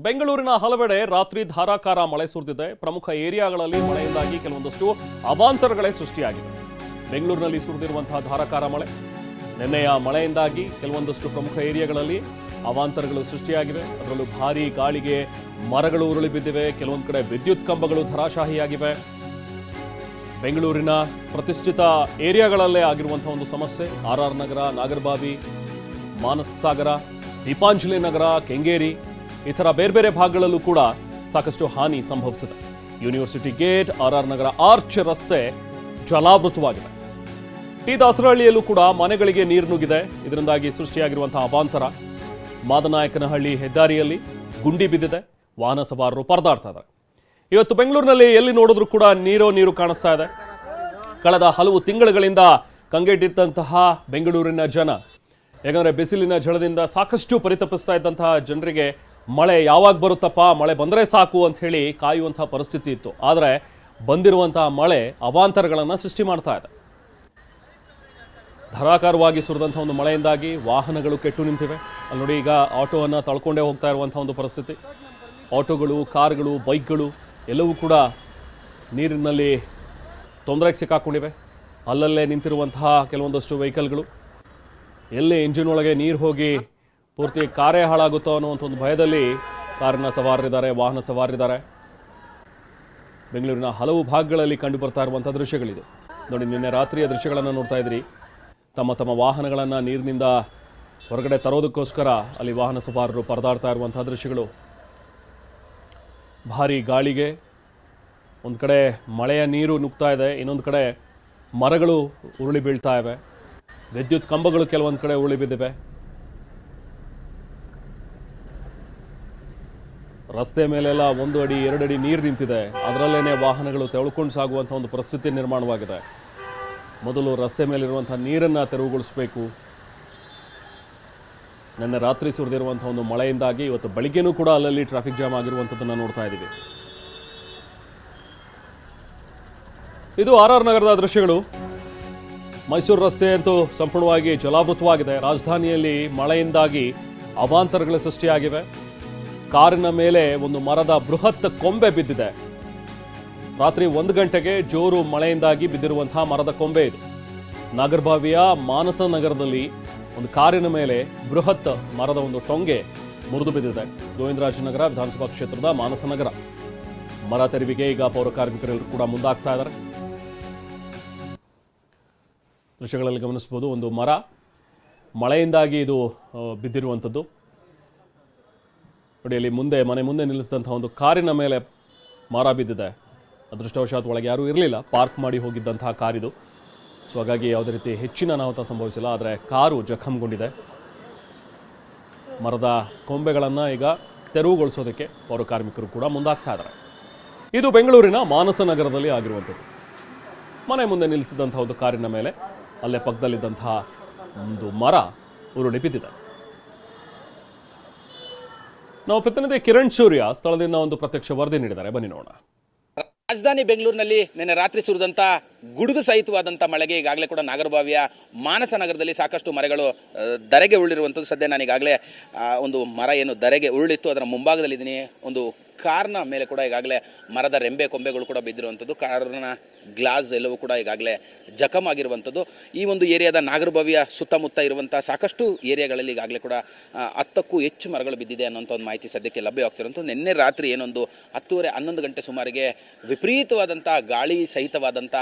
ಬೆಂಗಳೂರಿನ ಹಲವೆಡೆ ರಾತ್ರಿ ಧಾರಾಕಾರ ಮಳೆ ಸುರಿದಿದೆ. ಪ್ರಮುಖ ಏರಿಯಾಗಳಲ್ಲಿ ಮಳೆಯಿಂದಾಗಿ ಕೆಲವೊಂದಷ್ಟು ಅವಾಂತರಗಳೇ ಸೃಷ್ಟಿಯಾಗಿದೆ. ಬೆಂಗಳೂರಿನಲ್ಲಿ ಸುರಿದಿರುವಂತಹ ಧಾರಾಕಾರ ಮಳೆ, ನಿನ್ನೆಯ ಮಳೆಯಿಂದಾಗಿ ಕೆಲವೊಂದಷ್ಟು ಪ್ರಮುಖ ಏರಿಯಾಗಳಲ್ಲಿ ಅವಾಂತರಗಳು ಸೃಷ್ಟಿಯಾಗಿವೆ. ಅದರಲ್ಲೂ ಭಾರೀ ಗಾಳಿಗೆ ಮರಗಳು ಉರುಳಿ ಬಿದ್ದಿವೆ, ಕೆಲವೊಂದು ಕಡೆ ವಿದ್ಯುತ್ ಕಂಬಗಳು ಧರಾಶಾಹಿಯಾಗಿವೆ. ಬೆಂಗಳೂರಿನ ಪ್ರತಿಷ್ಠಿತ ಏರಿಯಾಗಳಲ್ಲೇ ಆಗಿರುವಂತಹ ಒಂದು ಸಮಸ್ಯೆ. RR ನಗರ, ನಾಗರಬಾವಿ, ಮಾನಸ ಸಾಗರ, ದೀಪಾಂಜಲಿ ನಗರ, ಕೆಂಗೇರಿ ಈ ಥರ ಬೇರೆ ಬೇರೆ ಭಾಗಗಳಲ್ಲೂ ಕೂಡ ಸಾಕಷ್ಟು ಹಾನಿ ಸಂಭವಿಸಿದೆ. ಯೂನಿವರ್ಸಿಟಿ ಗೇಟ್, RR ನಗರ ಆರ್ಚ್ ರಸ್ತೆ ಜಲಾವೃತವಾಗಿದೆ. ಟಿ ದಾಸರಹಳ್ಳಿಯಲ್ಲೂ ಕೂಡ ಮನೆಗಳಿಗೆ ನೀರು ನುಗ್ಗಿದೆ. ಇದರಿಂದಾಗಿ ಸೃಷ್ಟಿಯಾಗಿರುವಂತಹ ಅವಾಂತರ. ಮಾದನಾಯಕನಹಳ್ಳಿ ಹೆದ್ದಾರಿಯಲ್ಲಿ ಗುಂಡಿ ಬಿದ್ದಿದೆ, ವಾಹನ ಸವಾರರು ಪರದಾಡ್ತಾ ಇದ್ದಾರೆ. ಇವತ್ತು ಬೆಂಗಳೂರಿನಲ್ಲಿ ಎಲ್ಲಿ ನೋಡಿದ್ರೂ ಕೂಡ ನೀರು ಕಾಣಿಸ್ತಾ ಇದೆ. ಕಳೆದ ಹಲವು ತಿಂಗಳುಗಳಿಂದ ಕಂಗೆಟ್ಟಿದ್ದಂತಹ ಬೆಂಗಳೂರಿನ ಜನ, ಯಾಕಂದರೆ ಬಿಸಿಲಿನ ಝಳದಿಂದ ಸಾಕಷ್ಟು ಪರಿತಪಿಸ್ತಾ ಇದ್ದಂತಹ ಜನರಿಗೆ ಮಳೆ ಯಾವಾಗ ಬರುತ್ತಪ್ಪ, ಮಳೆ ಬಂದರೆ ಸಾಕು ಅಂತ ಹೇಳಿ ಕಾಯುವಂತಹ ಪರಿಸ್ಥಿತಿ ಇತ್ತು. ಆದರೆ ಬಂದಿರುವಂತಹ ಮಳೆ ಅವಾಂತರಗಳನ್ನು ಸೃಷ್ಟಿ ಮಾಡ್ತಾ ಇದೆ. ಧಾರಾಕಾರವಾಗಿ ಸುರಿದಂಥ ಒಂದು ಮಳೆಯಿಂದಾಗಿ ವಾಹನಗಳು ಕೆಟ್ಟು ನಿಂತಿವೆ. ಅಲ್ಲಿ ನೋಡಿ, ಈಗ ಆಟೋವನ್ನು ತಳ್ಕೊಂಡೇ ಹೋಗ್ತಾ ಇರುವಂಥ ಒಂದು ಪರಿಸ್ಥಿತಿ. ಆಟೋಗಳು, ಕಾರ್ಗಳು, ಬೈಕ್ಗಳು ಎಲ್ಲವೂ ಕೂಡ ನೀರಿನಲ್ಲಿ ತೊಂದರೆಗೆ ಸಿಕ್ಕಾಕೊಂಡಿವೆ. ಅಲ್ಲಲ್ಲೇ ನಿಂತಿರುವಂತಹ ಕೆಲವೊಂದಷ್ಟು ವೆಹಿಕಲ್ಗಳು, ಎಲ್ಲಿ ಇಂಜಿನ್ ಒಳಗೆ ನೀರು ಹೋಗಿ ಪೂರ್ತಿ ಕಾರೇ ಹಾಳಾಗುತ್ತೋ ಅನ್ನುವಂಥ ಒಂದು ಭಯದಲ್ಲಿ ಕಾರಿನ ಸವಾರರಿದ್ದಾರೆ, ವಾಹನ ಸವಾರರಿದ್ದಾರೆ. ಬೆಂಗಳೂರಿನ ಹಲವು ಭಾಗಗಳಲ್ಲಿ ಕಂಡು ಬರ್ತಾ ಇರುವಂಥ ದೃಶ್ಯಗಳಿದೆ. ನೋಡಿ, ನಿನ್ನೆ ರಾತ್ರಿಯ ದೃಶ್ಯಗಳನ್ನು ನೋಡ್ತಾ ಇದ್ರಿ. ತಮ್ಮ ವಾಹನಗಳನ್ನು ನೀರಿನಿಂದ ಹೊರಗಡೆ ತರೋದಕ್ಕೋಸ್ಕರ ಅಲ್ಲಿ ವಾಹನ ಸವಾರರು ಪರದಾಡ್ತಾ ಇರುವಂಥ ದೃಶ್ಯಗಳು. ಭಾರೀ ಗಾಳಿಗೆ ಒಂದು ಕಡೆ ಮಳೆಯ ನೀರು ನುಗ್ತಾ ಇದೆ, ಇನ್ನೊಂದು ಕಡೆ ಮರಗಳು ಉರುಳಿ ಬೀಳ್ತಾ ಇವೆ. ವಿದ್ಯುತ್ ಕಂಬಗಳು ಕೆಲವೊಂದು ಕಡೆ ಉರುಳಿ ಬಿದ್ದಿವೆ. ರಸ್ತೆ ಮೇಲೆಲ್ಲ 1 ಅಡಿ 2 ಅಡಿ ನೀರು ನಿಂತಿದೆ. ಅದರಲ್ಲೇನೆ ವಾಹನಗಳು ತೆವಳ್ಕೊಂಡು ಸಾಗುವಂಥ ಒಂದು ಪರಿಸ್ಥಿತಿ ನಿರ್ಮಾಣವಾಗಿದೆ. ಮೊದಲು ರಸ್ತೆ ಮೇಲಿರುವಂಥ ನೀರನ್ನು ತೆರವುಗೊಳಿಸಬೇಕು. ನಿನ್ನೆ ರಾತ್ರಿ ಸುರಿದಿರುವಂಥ ಒಂದು ಮಳೆಯಿಂದಾಗಿ ಇವತ್ತು ಬೆಳಿಗ್ಗೆನೂ ಕೂಡ ಅಲ್ಲಲ್ಲಿ ಟ್ರಾಫಿಕ್ ಜಾಮ್ ಆಗಿರುವಂಥದ್ದನ್ನು ನೋಡ್ತಾ ಇದ್ದೀವಿ. ಇದು RR ನಗರದ ದೃಶ್ಯಗಳು. ಮೈಸೂರು ರಸ್ತೆ ಅಂತೂ ಸಂಪೂರ್ಣವಾಗಿ ಜಲಾವೃತವಾಗಿದೆ. ರಾಜಧಾನಿಯಲ್ಲಿ ಮಳೆಯಿಂದಾಗಿ ಅವಾಂತರಗಳು ಸೃಷ್ಟಿಯಾಗಿವೆ. ಕಾರಿನ ಮೇಲೆ ಒಂದು ಮರದ ಬೃಹತ್ ಕೊಂಬೆ ಬಿದ್ದಿದೆ. ರಾತ್ರಿ 1 ಗಂಟೆಗೆ ಜೋರು ಮಳೆಯಿಂದಾಗಿ ಬಿದ್ದಿರುವಂತಹ ಮರದ ಕೊಂಬೆ ಇದು. ನಾಗರಬಾವಿಯ ಮಾನಸ ನಗರದಲ್ಲಿ ಒಂದು ಕಾರಿನ ಮೇಲೆ ಬೃಹತ್ ಮರದ ಒಂದು ಟೊಂಗೆ ಮುರಿದು ಬಿದ್ದಿದೆ. ಗೋವಿಂದರಾಜನಗರ ವಿಧಾನಸಭಾ ಕ್ಷೇತ್ರದ ಮಾನಸ ನಗರ. ಮರ ತೆರವಿಗೆ ಈಗ ಪೌರ ಕಾರ್ಮಿಕರೆಲ್ಲರೂ ಕೂಡ ಮುಂದಾಗ್ತಾ ಇದ್ದಾರೆ. ದೃಶ್ಯಗಳಲ್ಲಿ ಗಮನಿಸಬಹುದು, ಒಂದು ಮರ ಮಳೆಯಿಂದಾಗಿ ಇದು ಬಿದ್ದಿರುವಂಥದ್ದು. ನೋಡಿ, ಅಲ್ಲಿ ಮನೆ ಮುಂದೆ ನಿಲ್ಲಿಸಿದಂಥ ಒಂದು ಕಾರಿನ ಮೇಲೆ ಮರ ಬಿದ್ದಿದೆ. ಅದೃಷ್ಟವಶಾತ್ ಒಳಗೆ ಯಾರೂ ಇರಲಿಲ್ಲ, ಪಾರ್ಕ್ ಮಾಡಿ ಹೋಗಿದ್ದಂತಹ ಕಾರಿದು. ಸೊ ಹಾಗಾಗಿ ಯಾವುದೇ ರೀತಿ ಹೆಚ್ಚಿನ ಅನಾಹುತ ಸಂಭವಿಸಿಲ್ಲ. ಆದರೆ ಕಾರು ಜಖಂಗೊಂಡಿದೆ. ಮರದ ಕೊಂಬೆಗಳನ್ನು ಈಗ ತೆರವುಗೊಳಿಸೋದಕ್ಕೆ ಪೌರ ಕಾರ್ಮಿಕರು ಕೂಡ ಮುಂದಾಗ್ತಾ ಇದ್ದಾರೆ. ಇದು ಬೆಂಗಳೂರಿನ ಮಾನಸ ನಗರದಲ್ಲಿ ಆಗಿರುವಂಥದ್ದು. ಮನೆ ಮುಂದೆ ನಿಲ್ಲಿಸಿದಂಥ ಒಂದು ಕಾರಿನ ಮೇಲೆ ಅಲ್ಲೇ ಪಕ್ಕದಲ್ಲಿದ್ದಂತಹ ಒಂದು ಮರ ಉರುಳಿ ಬಿದ್ದಿದೆ. ನಾವು ಪ್ರತಿನಿಧಿ ಕಿರಣ್ ಸೂರ್ಯ ಸ್ಥಳದಿಂದ ಒಂದು ಪ್ರತ್ಯಕ್ಷ ವರದಿ ನೀಡಿದ್ದಾರೆ, ಬನ್ನಿ ನೋಡೋಣ. ರಾಜಧಾನಿ ಬೆಂಗಳೂರಿನಲ್ಲಿ ನಿನ್ನೆ ರಾತ್ರಿ ಸುರಿದಂಥ ಗುಡುಗು ಸಹಿತವಾದಂಥ ಮಳೆಗೆ ಈಗಾಗಲೇ ಕೂಡ ನಾಗರಬಾವಿಯ ಮಾನಸ ನಗರದಲ್ಲಿ ಸಾಕಷ್ಟು ಮರಗಳು ಧರೆಗೆ ಉರುಳಿರುವಂಥದ್ದು. ಸದ್ಯ ನಾನು ಈಗಾಗಲೇ ಒಂದು ಮರ ಏನು ಧರೆಗೆ ಉರುಳಿತ್ತು ಅದರ ಮುಂಭಾಗದಲ್ಲಿದ್ದೀನಿ. ಒಂದು ಕಾರ್ನ ಮೇಲೆ ಕೂಡ ಈಗಾಗಲೇ ಮರದ ರೆಂಬೆ ಕೊಂಬೆಗಳು ಕೂಡ ಬಿದ್ದಿರುವಂಥದ್ದು. ಕಾರಿನ ಗ್ಲಾಸ್ ಎಲ್ಲವೂ ಕೂಡ ಈಗಾಗಲೇ ಜಖಮ್ ಆಗಿರುವಂಥದ್ದು. ಈ ಒಂದು ಏರಿಯಾದ ನಾಗರಬಾವಿಯ ಸುತ್ತಮುತ್ತ ಇರುವಂಥ ಸಾಕಷ್ಟು ಏರಿಯಾಗಳಲ್ಲಿ ಈಗಾಗಲೇ ಕೂಡ 10ಕ್ಕೂ ಹೆಚ್ಚು ಮರಗಳು ಬಿದ್ದಿದೆ ಅನ್ನೋಂಥ ಒಂದು ಮಾಹಿತಿ ಸದ್ಯಕ್ಕೆ ಲಭ್ಯವಾಗ್ತಿರುವಂಥದ್ದು. ನಿನ್ನೆ ರಾತ್ರಿ ಏನೊಂದು 10:30-11 ಗಂಟೆ ಸುಮಾರಿಗೆ ವಿಪರೀತವಾದಂಥ ಗಾಳಿ ಸಹಿತವಾದಂಥ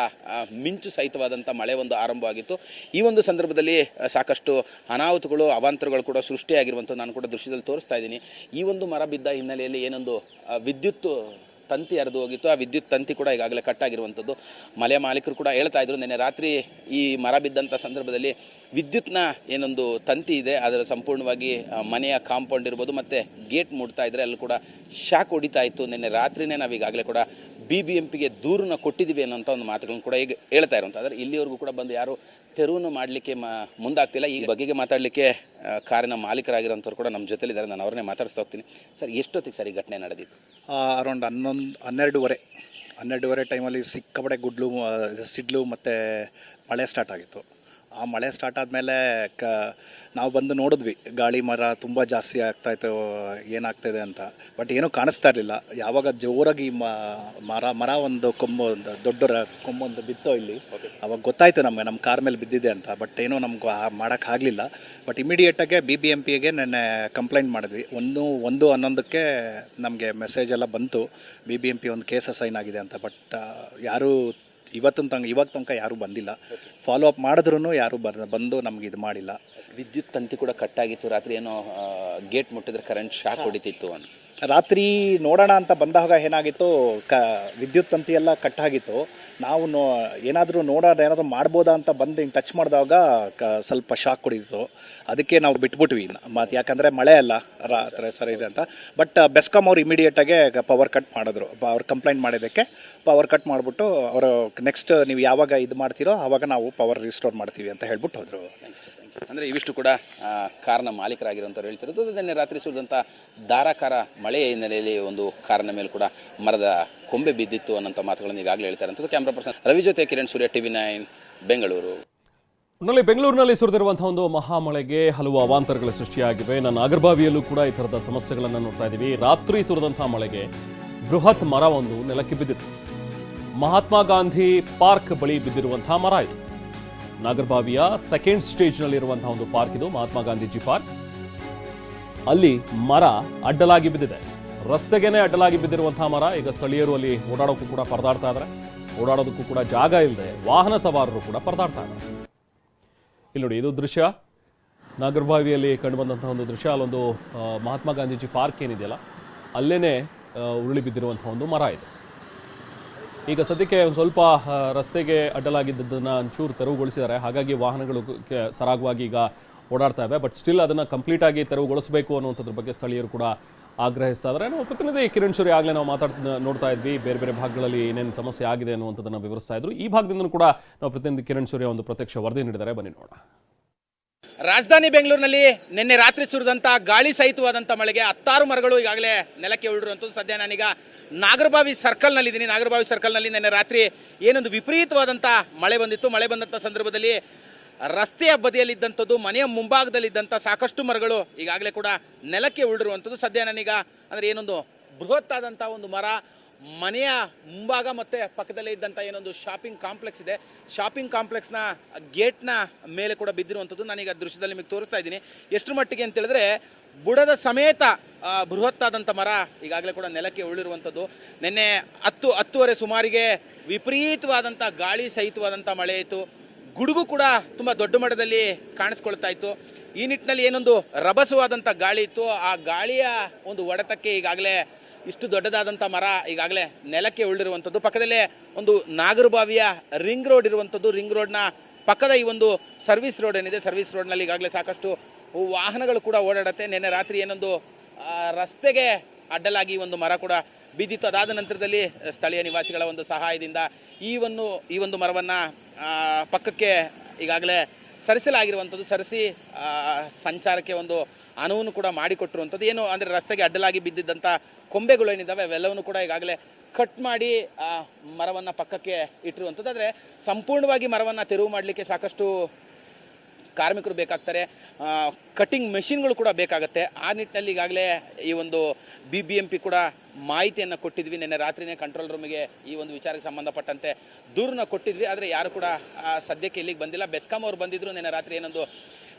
ಮಿಂಚು ಸಹಿತವಾದಂಥ ಮಳೆ ಒಂದು ಆರಂಭವಾಗಿತ್ತು. ಈ ಒಂದು ಸಂದರ್ಭದಲ್ಲಿ ಸಾಕಷ್ಟು ಅನಾಹುತಗಳು, ಅವಾಂತರಗಳು ಕೂಡ ಸೃಷ್ಟಿಯಾಗಿರುವಂಥದ್ದು ನಾನು ಕೂಡ ದೃಶ್ಯದಲ್ಲಿ ತೋರಿಸ್ತಾ ಇದ್ದೀನಿ. ಈ ಒಂದು ಮರ ಬಿದ್ದ ಹಿನ್ನೆಲೆಯಲ್ಲಿ ಏನೊಂದು ವಿದ್ಯುತ್ ತಂತಿ ಹರಿದು ಹೋಗಿತ್ತು. ಆ ವಿದ್ಯುತ್ ತಂತಿ ಕೂಡ ಈಗಾಗಲೇ ಕಟ್ಟಾಗಿರುವಂಥದ್ದು. ಮನೆಯ ಮಾಲೀಕರು ಕೂಡ ಹೇಳ್ತಾ ಇದ್ರು, ನಿನ್ನೆ ರಾತ್ರಿ ಈ ಮರ ಬಿದ್ದಂಥ ಸಂದರ್ಭದಲ್ಲಿ ವಿದ್ಯುತ್ನ ಏನೊಂದು ತಂತಿ ಇದೆ ಅದರ ಸಂಪೂರ್ಣವಾಗಿ ಮನೆಯ ಕಾಂಪೌಂಡ್ ಇರ್ಬೋದು ಮತ್ತು ಗೇಟ್ ಮುಟ್ತಾ ಇದ್ದರೆ ಅಲ್ಲಿ ಕೂಡ ಶಾಕ್ ಹೊಡಿತಾ ಇತ್ತು. ನಿನ್ನೆ ರಾತ್ರಿನೇ ನಾವು ಈಗಾಗಲೇ ಕೂಡ BBMPಗೆ ದೂರನ್ನ ಕೊಟ್ಟಿದ್ದೀವಿ ಅನ್ನೋಂಥ ಒಂದು ಮಾತುಗಳನ್ನು ಕೂಡ ಈಗ ಹೇಳ್ತಾ ಇರುವಂಥ. ಆದರೆ ಇಲ್ಲಿವರೆಗೂ ಕೂಡ ಬಂದು ಯಾರು ತೆರವನ್ನು ಮಾಡಲಿಕ್ಕೆ ಮುಂದಾಗ್ತಿಲ್ಲ. ಈ ಬಗೆಗೆ ಮಾತಾಡಲಿಕ್ಕೆ ಕಾರಿನ ಮಾಲೀಕರಾಗಿರೋಂಥವ್ರು ಕೂಡ ನಮ್ಮ ಜೊತೆಲಿದ್ದಾರೆ. ನಾನು ಅವ್ರನ್ನೇ ಮಾತಾಡಿಸ್ತಾ ಹೋಗ್ತೀನಿ. ಸರ್, ಎಷ್ಟೊತ್ತಿಗೆ ಸರ್ ಈ ಘಟನೆ ನಡೆದಿತ್ತು? ಅರೌಂಡ್ 12:30 ಟೈಮಲ್ಲಿ ಸಿಕ್ಕಾಪಟ್ಟೆ ಸಿಡ್ಲು ಮತ್ತು ಮಳೆ ಸ್ಟಾರ್ಟ್ ಆಗಿತ್ತು. ಆ ಮಳೆ ಸ್ಟಾರ್ಟ್ ಆದಮೇಲೆ ನಾವು ಬಂದು ನೋಡಿದ್ವಿ ಗಾಳಿ ಮರ ತುಂಬ ಜಾಸ್ತಿ ಆಗ್ತಾಯಿತ್ತು, ಏನಾಗ್ತಾಯಿದೆ ಅಂತ. ಬಟ್ ಏನೂ ಕಾಣಿಸ್ತಾ ಇರಲಿಲ್ಲ. ಯಾವಾಗ ಜೋರಾಗಿ ಮರ ಒಂದು ಕೊಂಬು, ಒಂದು ದೊಡ್ಡ ಕೊಂಬೊಂದು ಬಿತ್ತೋ ಇಲ್ಲಿ, ಅವಾಗ ಗೊತ್ತಾಯಿತು ನಮಗೆ ನಮ್ಮ ಕಾರ್ ಮೇಲೆ ಬಿದ್ದಿದೆ ಅಂತ. ಬಟ್ ಏನೂ ನಮ್ಗೆ ಮಾಡೋಕ್ಕಾಗಲಿಲ್ಲ. ಬಟ್ ಇಮಿಡಿಯೇಟಾಗೆ BBMPಗೆ ನೆನ್ನೆ ಕಂಪ್ಲೇಂಟ್ ಮಾಡಿದ್ವಿ. 1:11ಕ್ಕೆ ನಮಗೆ ಮೆಸೇಜ್ ಎಲ್ಲ ಬಂತು, BBMP ಒಂದು ಕೇಸ್ ಅಸೈನ್ ಆಗಿದೆ ಅಂತ. ಬಟ್ ಯಾರೂ ಇವಾಗ ತನಕ ಯಾರೂ ಬಂದಿಲ್ಲ. ಫಾಲೋ ಅಪ್ ಮಾಡಿದ್ರೂ ಯಾರೂ ಬಂದು ನಮ್ಗೆ ಇದು ಮಾಡಿಲ್ಲ. ವಿದ್ಯುತ್ ತಂತಿ ಕೂಡ ಕಟ್ಟಾಗಿತ್ತು, ರಾತ್ರಿ ಏನೋ ಗೇಟ್ ಮುಟ್ಟಿದ್ರೆ ಕರೆಂಟ್ ಶಾಕ್ ಹೊಡಿತಿತ್ತು ಅಂತ. ರಾತ್ರಿ ನೋಡೋಣ ಅಂತ ಬಂದಾಗ ಏನಾಗಿತ್ತು, ವಿದ್ಯುತ್ ತಂತಿ ಎಲ್ಲ ಕಟ್ಟಾಗಿತ್ತು. ನಾವು ಏನಾದರೂ ಏನಾದರೂ ಮಾಡ್ಬೋದಾ ಅಂತ ಬಂದು ಹಿಂಗೆ ಟಚ್ ಮಾಡಿದಾಗ ಸ್ವಲ್ಪ ಶಾಕ್ ಹೊಡಿತು. ಅದಕ್ಕೆ ನಾವು ಬಿಟ್ಬಿಟ್ವಿ ಮತ್ತು, ಯಾಕಂದರೆ ಮಳೆ ಅಲ್ಲ ರಾತ್ರಿ ಸರಿ ಇದೆ ಅಂತ. ಬಟ್ ಬೆಸ್ಕಾಮ್ ಅವ್ರು ಇಮಿಡಿಯೇಟಾಗೆ ಪವರ್ ಕಟ್ ಮಾಡಿದ್ರು. ಅವ್ರು ಕಂಪ್ಲೇಂಟ್ ಮಾಡಿದ್ದಕ್ಕೆ ಪವರ್ ಕಟ್ ಮಾಡಿಬಿಟ್ಟು ಅವರು ನೆಕ್ಸ್ಟ್ ನೀವು ಯಾವಾಗ ಇದು ಮಾಡ್ತೀರೋ ಆವಾಗ ನಾವು ಪವರ್ ರಿಸ್ಟೋರ್ ಮಾಡ್ತೀವಿ ಅಂತ ಹೇಳ್ಬಿಟ್ಟು ಹೋದರು. ಅಂದರೆ ಇವಿಷ್ಟು ಕೂಡ ಕಾರ್ನ ಮಾಲೀಕರಾಗಿರೋಂಥವ್ರು ಹೇಳ್ತಿರೋದು. ನಿನ್ನೆ ರಾತ್ರಿ ಸುರಿದಂಥ ಧಾರಾಕಾರ ಮಳೆಯ ಹಿನ್ನೆಲೆಯಲ್ಲಿ ಒಂದು ಕಾರಿನ ಮೇಲೆ ಕೂಡ ಮರದ ಕೊಂಬೆ ಬಿದ್ದಿತ್ತು ಅನ್ನೋಂಥ ಮಾತುಗಳನ್ನು ಈಗಾಗಲೇ ಹೇಳ್ತಾರೆ ಅಂತ. ಕ್ಯಾಮ್ರಾ ಪರ್ಸನ್ ರವಿ ಜೊತೆ ಕಿರಣ್ ಸೂರ್ಯ, TV9 ಬೆಂಗಳೂರು. ಬೆಂಗಳೂರಿನಲ್ಲಿ ಸುರಿದಿರುವಂತಹ ಒಂದು ಮಹಾಮಳೆಗೆ ಹಲವು ಅವಾಂತರಗಳು ಸೃಷ್ಟಿಯಾಗಿವೆ. ನನ್ನ ನಾಗರಬಾವಿಯಲ್ಲೂ ಕೂಡ ಈ ಥರದ ಸಮಸ್ಯೆಗಳನ್ನು ನೋಡ್ತಾ ಇದ್ದೀವಿ. ರಾತ್ರಿ ಸುರಿದಂತಹ ಮಳೆಗೆ ಬೃಹತ್ ಮರ ಒಂದು ನೆಲಕ್ಕೆ ಬಿದ್ದಿತ್ತು. ಮಹಾತ್ಮ ಗಾಂಧಿ ಪಾರ್ಕ್ ಬಳಿ ಬಿದ್ದಿರುವಂತಹ ಮರ ಇದು. ನಾಗರಬಾವಿಯ ಸೆಕೆಂಡ್ ಸ್ಟೇಜ್ನಲ್ಲಿರುವಂತಹ ಒಂದು ಪಾರ್ಕ್ ಇದು, ಮಹಾತ್ಮ ಗಾಂಧೀಜಿ ಪಾರ್ಕ್. ಅಲ್ಲಿ ಮರ ಅಡ್ಡಲಾಗಿ ಬಿದ್ದಿದೆ. ರಸ್ತೆಗೇನೆ ಅಡ್ಡಲಾಗಿ ಬಿದ್ದಿರುವಂತಹ ಮರ. ಈಗ ಸ್ಥಳೀಯರು ಅಲ್ಲಿ ಓಡಾಡೋಕ್ಕೂ ಕೂಡ ಪರದಾಡ್ತಾ ಇದ್ದಾರೆ. ಓಡಾಡೋದಕ್ಕೂ ಕೂಡ ಜಾಗ ಇಲ್ಲದೆ ವಾಹನ ಸವಾರರು ಕೂಡ ಪರದಾಡ್ತಾ ಇದ್ದಾರೆ. ಇಲ್ಲಿ ನೋಡಿ, ಇದು ದೃಶ್ಯ ನಾಗರಬಾವಿಯಲ್ಲಿ ಕಂಡುಬಂದಂತಹ ಒಂದು ದೃಶ್ಯ. ಅಲ್ಲೊಂದು ಮಹಾತ್ಮ ಗಾಂಧೀಜಿ ಪಾರ್ಕ್ ಏನಿದೆಯಲ್ಲ, ಅಲ್ಲೇನೆ ಉರುಳಿ ಬಿದ್ದಿರುವಂತಹ ಒಂದು ಮರ ಇದೆ. ಈಗ ಸದ್ಯಕ್ಕೆ ಒಂದು ಸ್ವಲ್ಪ ರಸ್ತೆಗೆ ಅಡ್ಡಲಾಗಿದ್ದನ್ನು ಒಂಚೂರು ತೆರವುಗೊಳಿಸಿದ್ದಾರೆ. ಹಾಗಾಗಿ ವಾಹನಗಳು ಸರಾಗವಾಗಿ ಈಗ ಓಡಾಡ್ತಾ ಇವೆ. ಬಟ್ ಸ್ಟಿಲ್ ಅದನ್ನು ಕಂಪ್ಲೀಟಾಗಿ ತೆರವುಗೊಳಿಸಬೇಕು ಅನ್ನುವಂಥದ್ರ ಬಗ್ಗೆ ಸ್ಥಳೀಯರು ಕೂಡ ಆಗ್ರಹಿಸ್ತಾ ಇದ್ದಾರೆ. ನಾವು ಪ್ರತಿನಿಧಿ ಕಿರಣ್ ಸೂರ್ಯ ಆಗಲೇ ನಾವು ನೋಡ್ತಾ ಇದ್ವಿ, ಬೇರೆ ಬೇರೆ ಭಾಗಗಳಲ್ಲಿ ಏನೇನು ಸಮಸ್ಯೆ ಆಗಿದೆ ಅನ್ನುವಂಥದ್ದನ್ನು ವಿವರಿಸ್ತಾ ಇದ್ರು. ಈ ಭಾಗದಿಂದಲೂ ಕೂಡ ನಾವು ಪ್ರತಿನಿಧಿ ಕಿರಣ್ ಸೂರ್ಯ ಒಂದು ಪ್ರತ್ಯಕ್ಷ ವರದಿ ನೀಡಿದ್ದಾರೆ. ಬನ್ನಿ ನೋಡೋಣ. ರಾಜಧಾನಿ ಬೆಂಗಳೂರಿನಲ್ಲಿ ನಿನ್ನೆ ರಾತ್ರಿ ಸುರಿದಂಥ ಗಾಳಿ ಸಹಿತವಾದಂಥ ಮಳೆಗೆ 10 ಮರಗಳು ಈಗಾಗಲೇ ನೆಲಕ್ಕೆ ಉರುಳಿರುವಂಥದ್ದು. ಸದ್ಯ ನಾನೀಗ ನಾಗರಬಾವಿ ಸರ್ಕಲ್ನಲ್ಲಿದ್ದೀನಿ. ನಾಗರಬಾವಿ ಸರ್ಕಲ್ನಲ್ಲಿ ನಿನ್ನೆ ರಾತ್ರಿ ಏನೊಂದು ವಿಪರೀತವಾದಂಥ ಮಳೆ ಬಂದಿತ್ತು. ಮಳೆ ಬಂದಂಥ ಸಂದರ್ಭದಲ್ಲಿ ರಸ್ತೆಯ ಬದಿಯಲ್ಲಿದ್ದಂಥದ್ದು, ಮನೆಯ ಮುಂಭಾಗದಲ್ಲಿದ್ದಂಥ ಸಾಕಷ್ಟು ಮರಗಳು ಈಗಾಗಲೇ ಕೂಡ ನೆಲಕ್ಕೆ ಉರುಳಿರುವಂಥದ್ದು. ಸದ್ಯ ನಾನೀಗ ಅಂದರೆ ಏನೊಂದು ಬೃಹತ್ತಾದಂಥ ಒಂದು ಮರ ಮನೆಯ ಮುಂಭಾಗ ಮತ್ತು ಪಕ್ಕದಲ್ಲೇ ಇದ್ದಂಥ ಏನೊಂದು ಶಾಪಿಂಗ್ ಕಾಂಪ್ಲೆಕ್ಸ್ ಇದೆ, ಶಾಪಿಂಗ್ ಕಾಂಪ್ಲೆಕ್ಸ್ನ ಗೇಟ್ನ ಮೇಲೆ ಕೂಡ ಬಿದ್ದಿರುವಂಥದ್ದು ನಾನೀಗ ದೃಶ್ಯದಲ್ಲಿ ನಿಮಗೆ ತೋರಿಸ್ತಾ ಇದ್ದೀನಿ. ಎಷ್ಟು ಮಟ್ಟಿಗೆ ಅಂತ ಹೇಳಿದ್ರೆ ಬುಡದ ಸಮೇತ ಬೃಹತ್ತಾದಂಥ ಮರ ಈಗಾಗಲೇ ಕೂಡ ನೆಲಕ್ಕೆ ಉರುಳಿರುವಂಥದ್ದು. ನಿನ್ನೆ 10:10 ಸುಮಾರಿಗೆ ವಿಪರೀತವಾದಂಥ ಗಾಳಿ ಸಹಿತವಾದಂಥ ಮಳೆ ಇತ್ತು. ಗುಡುಗು ಕೂಡ ತುಂಬ ದೊಡ್ಡ ಮಟ್ಟದಲ್ಲಿ ಕಾಣಿಸ್ಕೊಳ್ತಾ ಇತ್ತು. ಈ ನಿಟ್ಟಿನಲ್ಲಿ ಏನೊಂದು ರಭಸವಾದಂಥ ಗಾಳಿ ಇತ್ತು. ಆ ಗಾಳಿಯ ಒಂದು ಹೊಡೆತಕ್ಕೆ ಈಗಾಗಲೇ ಇಷ್ಟು ದೊಡ್ಡದಾದಂಥ ಮರ ಈಗಾಗಲೇ ನೆಲಕ್ಕೆ ಉರುಳಿರುವಂಥದ್ದು. ಪಕ್ಕದಲ್ಲೇ ಒಂದು ನಾಗರಬಾವಿಯ ರಿಂಗ್ ರೋಡ್ ಇರುವಂಥದ್ದು. ರಿಂಗ್ ರೋಡ್ನ ಪಕ್ಕದ ಈ ಒಂದು ಸರ್ವಿಸ್ ರೋಡ್ ಏನಿದೆ, ಸರ್ವಿಸ್ ರೋಡ್ನಲ್ಲಿ ಈಗಾಗಲೇ ಸಾಕಷ್ಟು ವಾಹನಗಳು ಕೂಡ ಓಡಾಡುತ್ತೆ. ನಿನ್ನೆ ರಾತ್ರಿ ಏನೊಂದು ರಸ್ತೆಗೆ ಅಡ್ಡಲಾಗಿ ಒಂದು ಮರ ಕೂಡ ಬಿದ್ದಿತ್ತು. ಅದಾದ ನಂತರದಲ್ಲಿ ಸ್ಥಳೀಯ ನಿವಾಸಿಗಳ ಒಂದು ಸಹಾಯದಿಂದ ಈ ಒಂದು ಮರವನ್ನು ಪಕ್ಕಕ್ಕೆ ಈಗಾಗಲೇ ಸರಿಸಲಾಗಿರುವಂಥದ್ದು. ಸರಿಸಿ ಸಂಚಾರಕ್ಕೆ ಒಂದು ಅನುವನ್ನು ಕೂಡ ಮಾಡಿಕೊಟ್ಟಿರುವಂಥದ್ದು. ಏನು ಅಂದರೆ ರಸ್ತೆಗೆ ಅಡ್ಡಲಾಗಿ ಬಿದ್ದಿದ್ದಂಥ ಕೊಂಬೆಗಳು ಏನಿದ್ದಾವೆ ಅವೆಲ್ಲವನ್ನು ಕೂಡ ಈಗಾಗಲೇ ಕಟ್ ಮಾಡಿ ಮರವನ್ನು ಪಕ್ಕಕ್ಕೆ ಇಟ್ಟಿರುವಂಥದ್ದು. ಆದರೆ ಸಂಪೂರ್ಣವಾಗಿ ಮರವನ್ನು ತೆರವು ಮಾಡಲಿಕ್ಕೆ ಸಾಕಷ್ಟು ಕಾರ್ಮಿಕರು ಬೇಕಾಗ್ತಾರೆ, ಕಟ್ಟಿಂಗ್ ಮೆಷಿನ್ಗಳು ಕೂಡ ಬೇಕಾಗುತ್ತೆ. ಆ ನಿಟ್ಟಿನಲ್ಲಿ ಈಗಾಗಲೇ ಈ ಒಂದು BBMP ಕೂಡ ಮಾಹಿತಿಯನ್ನು ಕೊಟ್ಟಿದ್ವಿ. ನಿನ್ನೆ ರಾತ್ರಿನೇ ಕಂಟ್ರೋಲ್ ರೂಮಿಗೆ ಈ ಒಂದು ವಿಚಾರಕ್ಕೆ ಸಂಬಂಧಪಟ್ಟಂತೆ ದೂರನ್ನ ಕೊಟ್ಟಿದ್ವಿ. ಆದರೆ ಯಾರು ಕೂಡ ಸದ್ಯಕ್ಕೆ ಇಲ್ಲಿಗೆ ಬಂದಿಲ್ಲ. ಬೆಸ್ಕಾಂ ಅವರು ಬಂದಿದ್ದರು. ನಿನ್ನೆ ರಾತ್ರಿ ಏನೊಂದು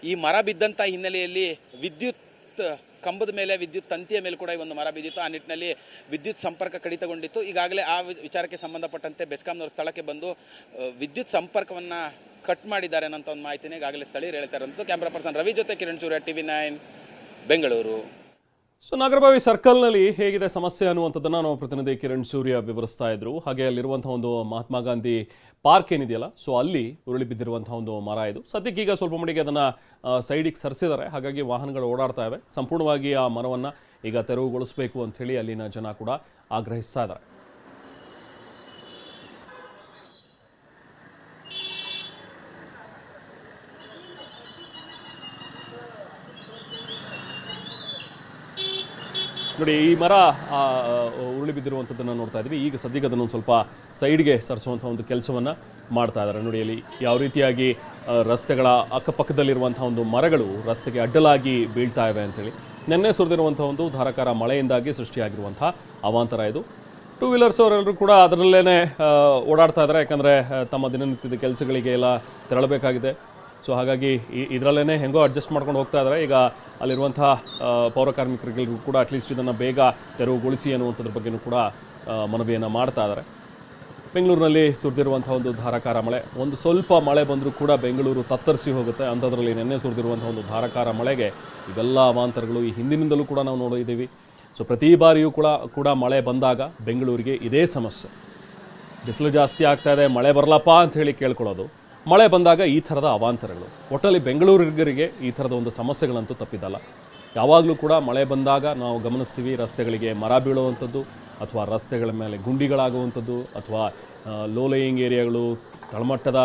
ಈ ಮರ ಬಿದ್ದಂಥ ಹಿನ್ನೆಲೆಯಲ್ಲಿ ವಿದ್ಯುತ್ ಕಂಬದ ಮೇಲೆ, ವಿದ್ಯುತ್ ತಂತಿಯ ಮೇಲೆ ಕೂಡ ಈ ಒಂದು ಮರ ಬಿದ್ದಿತ್ತು. ಆ ನಿಟ್ಟಿನಲ್ಲಿ ವಿದ್ಯುತ್ ಸಂಪರ್ಕ ಕಡಿತಗೊಂಡಿತ್ತು. ಈಗಾಗಲೇ ಆ ವಿಚಾರಕ್ಕೆ ಸಂಬಂಧಪಟ್ಟಂತೆ ಬೆಸ್ಕಾಂನವರು ಸ್ಥಳಕ್ಕೆ ಬಂದು ವಿದ್ಯುತ್ ಸಂಪರ್ಕವನ್ನು ಕಟ್ ಮಾಡಿದ್ದಾರೆ ಅನ್ನೋಂಥ ಒಂದು ಮಾಹಿತಿನೇ ಈಗಾಗಲೇ ಸ್ಥಳೀಯರು ಹೇಳ್ತಾ ಇರೋಂಥದ್ದು. ಕ್ಯಾಮ್ರಾ ಪರ್ಸನ್ ರವಿ ಜೊತೆ ಕಿರಣ್ ಸೂರ್ಯ, TV9 ಬೆಂಗಳೂರು. ಸೊ ನಾಗರಬಾವಿ ಸರ್ಕಲ್ನಲ್ಲಿ ಹೇಗಿದೆ ಸಮಸ್ಯೆ ಅನ್ನುವಂಥದ್ದನ್ನು ನಾವು ಪ್ರತಿನಿಧಿ ಕಿರಣ್ ಸೂರ್ಯ ವಿವರಿಸ್ತಾ ಇದ್ರು. ಹಾಗೆ ಅಲ್ಲಿರುವಂತಹ ಒಂದು ಮಹಾತ್ಮ ಗಾಂಧಿ ಪಾರ್ಕ್ ಏನಿದೆಯಲ್ಲ, ಸೊ ಅಲ್ಲಿ ಉರುಳಿ ಬಿದ್ದಿರುವಂತಹ ಒಂದು ಮರ ಇದು. ಸದ್ಯಕ್ಕೆ ಈಗ ಸ್ವಲ್ಪ ಮಟ್ಟಿಗೆ ಅದನ್ನು ಸೈಡಿಗೆ ಸರಿಸಿದ್ದಾರೆ. ಹಾಗಾಗಿ ವಾಹನಗಳು ಓಡಾಡ್ತಾ ಇವೆ. ಸಂಪೂರ್ಣವಾಗಿ ಆ ಮರವನ್ನು ಈಗ ತೆರವುಗೊಳಿಸಬೇಕು ಅಂಥೇಳಿ ಅಲ್ಲಿನ ಜನ ಕೂಡ ಆಗ್ರಹಿಸ್ತಾ ಇದ್ದಾರೆ. ನೋಡಿ ಈ ಮರ ಉರುಳಿ ಬಿದ್ದಿರುವಂಥದ್ದನ್ನು ನೋಡ್ತಾ ಇದ್ವಿ. ಈಗ ಸದ್ಯಕ್ಕೆ ಅದನ್ನು ಸ್ವಲ್ಪ ಸೈಡ್ಗೆ ಸರಿಸುವಂಥ ಒಂದು ಕೆಲಸವನ್ನು ಮಾಡ್ತಾ ಇದ್ದಾರೆ. ನೋಡಿ ಅಲ್ಲಿ ಯಾವ ರೀತಿಯಾಗಿ ರಸ್ತೆಗಳ ಅಕ್ಕಪಕ್ಕದಲ್ಲಿರುವಂಥ ಒಂದು ಮರಗಳು ರಸ್ತೆಗೆ ಅಡ್ಡಲಾಗಿ ಬೀಳ್ತಾ ಇವೆ ಅಂತೇಳಿ. ನಿನ್ನೆ ಸುರಿದಿರುವಂಥ ಒಂದು ಧಾರಾಕಾರ ಮಳೆಯಿಂದಾಗಿ ಸೃಷ್ಟಿಯಾಗಿರುವಂಥ ಅವಾಂತರ ಇದು. ಟೂ ವೀಲರ್ಸ್ ಅವರೆಲ್ಲರೂ ಕೂಡ ಅದರಲ್ಲೇ ಓಡಾಡ್ತಾ ಇದ್ದಾರೆ, ಯಾಕಂದರೆ ತಮ್ಮ ದಿನನಿತ್ಯದ ಕೆಲಸಗಳಿಗೆ ಎಲ್ಲ ತೆರಳಬೇಕಾಗಿದೆ. ಸೊ ಹಾಗಾಗಿ ಇದರಲ್ಲೇ ಹೆಂಗೋ ಅಡ್ಜಸ್ಟ್ ಮಾಡ್ಕೊಂಡು ಹೋಗ್ತಾ ಇದ್ದಾರೆ. ಈಗ ಅಲ್ಲಿರುವಂಥ ಪೌರ ಕಾರ್ಮಿಕರಿಗೆಲ್ಲರೂ ಕೂಡ ಅಟ್ಲೀಸ್ಟ್ ಇದನ್ನು ಬೇಗ ತೆರವುಗೊಳಿಸಿ ಅನ್ನುವಂಥದ್ರ ಬಗ್ಗೆಯೂ ಕೂಡ ಮನವಿಯನ್ನು ಮಾಡ್ತಾ ಇದ್ದಾರೆ. ಬೆಂಗಳೂರಿನಲ್ಲಿ ಸುರಿದಿರುವಂಥ ಒಂದು ಧಾರಾಕಾರ ಮಳೆ, ಒಂದು ಸ್ವಲ್ಪ ಮಳೆ ಬಂದರೂ ಕೂಡ ಬೆಂಗಳೂರು ತತ್ತರಿಸಿ ಹೋಗುತ್ತೆ. ಅಂಥದ್ರಲ್ಲಿ ನಿನ್ನೆ ಸುರಿದಿರುವಂಥ ಒಂದು ಧಾರಾಕಾರ ಮಳೆಗೆ ಇವೆಲ್ಲ ಅವಾಂತರಗಳು ಈ ಹಿಂದಿನಿಂದಲೂ ಕೂಡ ನಾವು ನೋಡಿದ್ದೀವಿ. ಸೊ ಪ್ರತಿ ಬಾರಿಯೂ ಕೂಡ ಮಳೆ ಬಂದಾಗ ಬೆಂಗಳೂರಿಗೆ ಇದೇ ಸಮಸ್ಯೆ. ಬಿಸಿಲು ಜಾಸ್ತಿ ಆಗ್ತಾ ಇದೆ, ಮಳೆ ಬರಲಪ್ಪ ಅಂಥೇಳಿ ಕೇಳ್ಕೊಳ್ಳೋದು. ಮಳೆ ಬಂದಾಗ ಈ ಥರದ ಅವಾಂತರಗಳು. ಒಟ್ಟಲ್ಲಿ ಬೆಂಗಳೂರಿಗರಿಗೆ ಈ ಥರದ ಒಂದು ಸಮಸ್ಯೆಗಳಂತೂ ತಪ್ಪಿದ್ದಲ್ಲ. ಯಾವಾಗಲೂ ಕೂಡ ಮಳೆ ಬಂದಾಗ ನಾವು ಗಮನಿಸ್ತೀವಿ, ರಸ್ತೆಗಳಿಗೆ ಮರ ಬೀಳುವಂಥದ್ದು, ಅಥವಾ ರಸ್ತೆಗಳ ಮೇಲೆ ಗುಂಡಿಗಳಾಗುವಂಥದ್ದು, ಅಥವಾ ಲೋ ಲೇಯಿಂಗ್ ಏರಿಯಾಗಳು, ತಳಮಟ್ಟದ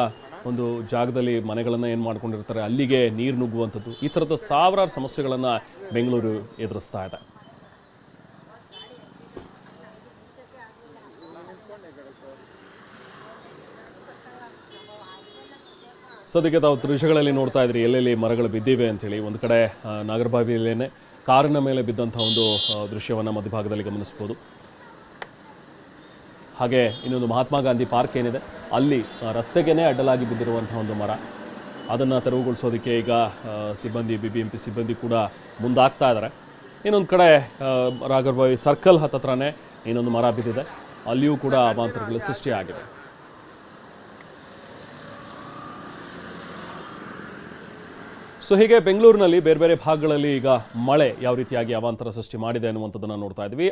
ಒಂದು ಜಾಗದಲ್ಲಿ ಮನೆಗಳನ್ನು ಏನು ಮಾಡ್ಕೊಂಡಿರ್ತಾರೆ ಅಲ್ಲಿಗೆ ನೀರು ನುಗ್ಗುವಂಥದ್ದು. ಈ ಥರದ ಸಾವಿರಾರು ಸಮಸ್ಯೆಗಳನ್ನು ಬೆಂಗಳೂರು ಎದುರಿಸ್ತಾ ಇದೆ. ಸದ್ಯಕ್ಕೆ ತಾವು ದೃಶ್ಯಗಳಲ್ಲಿ ನೋಡ್ತಾ ಇದ್ರಿ ಎಲ್ಲೆಲ್ಲಿ ಮರಗಳು ಬಿದ್ದಿವೆ ಅಂಥೇಳಿ. ಒಂದು ಕಡೆ ನಾಗರಬಾವಿಯಲ್ಲೇ ಕಾರಿನ ಮೇಲೆ ಬಿದ್ದಂಥ ಒಂದು ದೃಶ್ಯವನ್ನು ಮಧ್ಯಭಾಗದಲ್ಲಿ ಗಮನಿಸ್ಬೋದು. ಹಾಗೆ ಇನ್ನೊಂದು ಮಹಾತ್ಮ ಗಾಂಧಿ ಪಾರ್ಕ್ ಏನಿದೆ ಅಲ್ಲಿ ರಸ್ತೆಗೇ ಅಡ್ಡಲಾಗಿ ಬಿದ್ದಿರುವಂಥ ಒಂದು ಮರ, ಅದನ್ನು ತೆರವುಗೊಳಿಸೋದಕ್ಕೆ ಈಗ ಸಿಬ್ಬಂದಿ BBMP ಸಿಬ್ಬಂದಿ ಕೂಡ ಮುಂದಾಗ್ತಾ ಇದ್ದಾರೆ. ಇನ್ನೊಂದು ಕಡೆ ನಾಗರಬಾವಿ ಸರ್ಕಲ್ ಹತ್ತತ್ರನೇ ಇನ್ನೊಂದು ಮರ ಬಿದ್ದಿದೆ, ಅಲ್ಲಿಯೂ ಕೂಡ ಅವಾಂತರಗಳು ಸೃಷ್ಟಿಯಾಗಿದೆ. ಸೊ ಹೀಗೆ ಬೆಂಗಳೂರಿನಲ್ಲಿ ಬೇರೆ ಬೇರೆ ಭಾಗಗಳಲ್ಲಿ ಈಗ ಮಳೆ ಯಾವ ರೀತಿಯಾಗಿ ಅವಾಂತರ ಸೃಷ್ಟಿ ಮಾಡಿದೆ ಅನ್ನುವಂಥದ್ದನ್ನು ನೋಡ್ತಾ ಇದ್ವಿ.